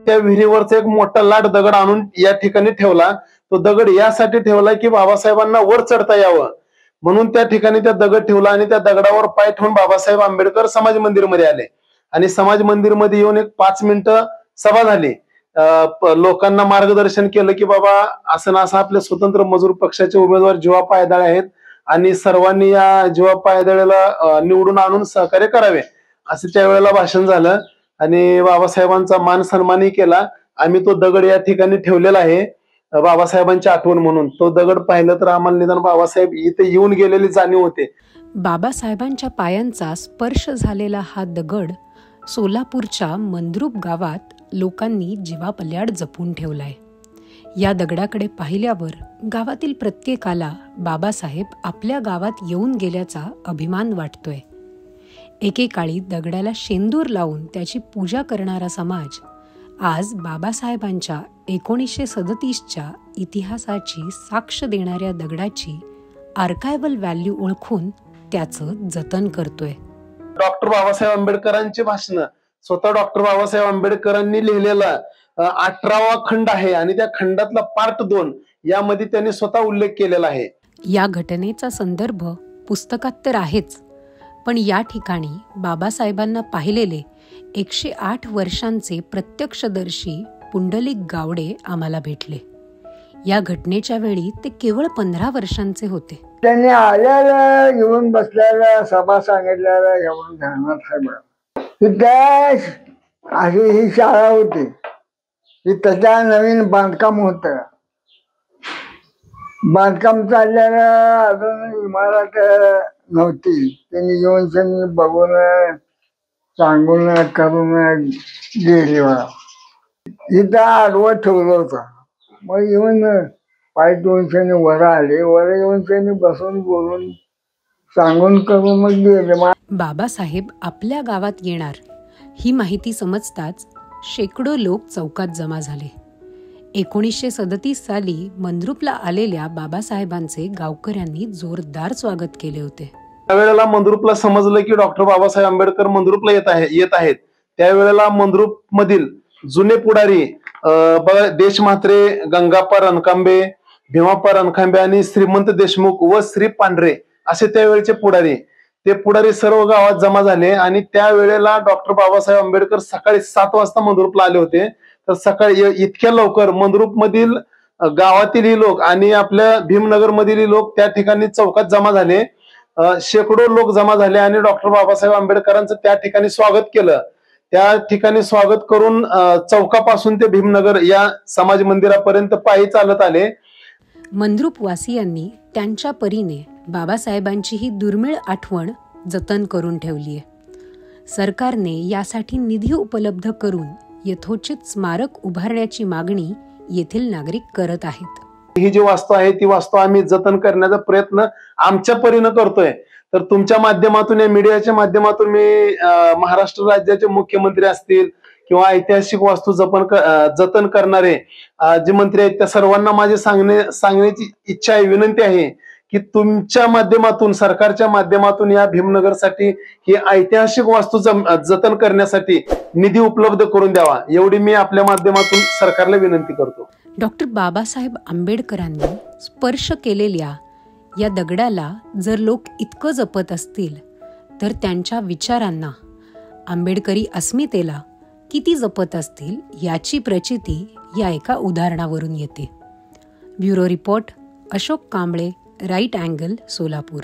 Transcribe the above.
त्या विहिरीवरचा एक मोठा लाट दगड आणून या ठिकाणी ठेवला. तो दगड यासाठी ठेवला की बाबासाहेबांना वर चढता यावं म्हणून त्या ठिकाणी त्या दगड ठेवला आणि त्या दगडावर पाय ठेवून बाबासाहेब आंबेडकर समाज मंदिरमध्ये आले आणि समाज मंदिरमध्ये येऊन एक 5 मिनिटं सभा झाली. लोकांना मार्गदर्शन केलं की बाबा असं ना असं आपले स्वतंत्र मजूर पक्षाचे उमेदवार जीवा पायदळे आहेत आणि सर्वांनी या जीवा पायदळेला निवडून आणून सहकार्य करावे असं त्यावेळेला भाषण झालं आणि बाबासाहेबांचा मान सन्मानही केला. आम्ही तो दगड या ठिकाणी ठेवलेला आहे बाबासाहेबांची आठवण म्हणून. तो दगड पाहिलं तर आम्हाला निदान बाबासाहेब इथे येऊन गेलेली जाणीव होते. बाबासाहेबांच्या पायांचा स्पर्श झालेला हा दगड सोलापूरच्या मंद्रुप गावात लोकांनी जीवापल्याड जपून ठेवलाय. या दगडाकडे पाहिल्यावर गावातील प्रत्येकाला बाबासाहेब आपल्या गावात येऊन गेल्याचा अभिमान वाटतोय. एकेकाळी दगडाला शेंदूर लावून त्याची पूजा करणारा समाज आज बाबासाहेबांच्या 1937च्या इतिहासाची साक्ष देणाऱ्या दगडाची आर्कायव्हल व्हॅल्यू ओळखून त्याचं जतन करतोय. डॉक्टर बाबासाहेब आंबेडकरांची भाषणं स्वतः डॉक्टर बाबासाहेब आंबेडकरांनी लिहिलेला 18वा खंड आहे आणि त्या खंडातला पार्ट 2 यामध्ये त्यांनी स्वतः उल्लेख केलेला आहे. या घटनेचा संदर्भ पुस्तकात तर आहेच, पण या ठिकाणी बाबासाहेबांना पाहिलेले 108 वर्षांचे प्रत्यक्षदर्शी पुंडलिक गावडे आम्हाला भेटले. या घटनेच्या वेळी ते केवळ 15 वर्षांचे होते. त्यांनी आल्याला येऊन बसल्याला सभा सांगितल्याला येऊन ध्यानात आहे बघा. अशी ही शाळा होती की त्याच्या नवीन बांधकाम होत. बांधकाम चालल्याला अजून इमारत नव्हती. त्यांनी येऊन त्यांनी बघून सांगून करून गेली बघा. इथं आडवं ठेवलं होतं. मग येऊन पाय दोन त्यांनी वर आले. वर येऊन त्यांनी बसून बोलून सांगून करून मग गेले. बाबासाहेब आपल्या गावात येणार ही माहिती समजताच शेकडो लोक चौकात जमा झाले. 1937 साली मंद्रुपला आलेल्या बाबासाहेबांचे गावकऱ्यांनी जोरदार स्वागत केले होते. त्यावेळेला मंद्रुपला समजलं की डॉक्टर बाबासाहेब आंबेडकर मंद्रुपला येत आहेत. त्यावेळेला मंद्रुप मधील जुने पुढारी देश म्हात्रे, गंगाप्पा रणखांबे, भीमाप्पा रणखांबे आणि श्रीमंत देशमुख व श्री पांढरे असे त्यावेळेचे पुढारी, ते पुढारी सर्व गावात जमा झाले आणि त्यावेळेला डॉक्टर बाबासाहेब आंबेडकर सकाळी 7 वाजता मंद्रुपला आले होते. तर सकाळी इतक्या लवकर मंद्रुप मधील गावातील लोक आणि आपल्या भीमनगर मधील लोक त्या ठिकाणी चौकात जमा झाले. शेकडो लोक जमा झाले आणि डॉक्टर बाबासाहेब आंबेडकरांचं त्या ठिकाणी स्वागत केलं. त्या ठिकाणी स्वागत करून चौकापासून ते भीमनगर या समाज मंदिरापर्यंत पायी चालत आले. मंद्रुप वासियांनी त्यांच्या परीने बाबासाहेबांची ही दुर्मिळ आठवण जतन करून ठेवली आहे. सरकारने यासाठी निधी उपलब्ध करून यथोचित स्मारक उभारण्याची मागणी येथील नागरिक करत आहेत. ही जी वास्तू आहे ती वास्तू आम्ही जतन करण्याचा प्रयत्न आमच्या परीने करतोय. तर तुमच्या माध्यमातून, या मीडियाच्या माध्यमातून मी महाराष्ट्र राज्याचे मुख्यमंत्री असतील किंवा ऐतिहासिक वास्तू जतन करणारे जे मंत्री आहेत त्या सर्वांना माझी सांगण्याची इच्छा आहे, विनंती आहे की तुमच्या माध्यमातून, सरकारच्या माध्यमातून या भीमनगरसाठी ही ऐतिहासिक वास्तू जतन करण्यासाठी निधी उपलब्ध करून द्यावा, एवढी मी आपल्या माध्यमातून सरकारला विनंती करतो. डॉक्टर बाबासाहेब आंबेडकरांनी स्पर्श केलेल्या या दगडाला जर लोक इतकं जपत असतील तर त्यांच्या विचारांना, आंबेडकरी अस्मितेला किती जपत असतील याची प्रचिती या एका उदाहरणावरून येते. Bureau report, Ashok Kamble, right angle, Solapur.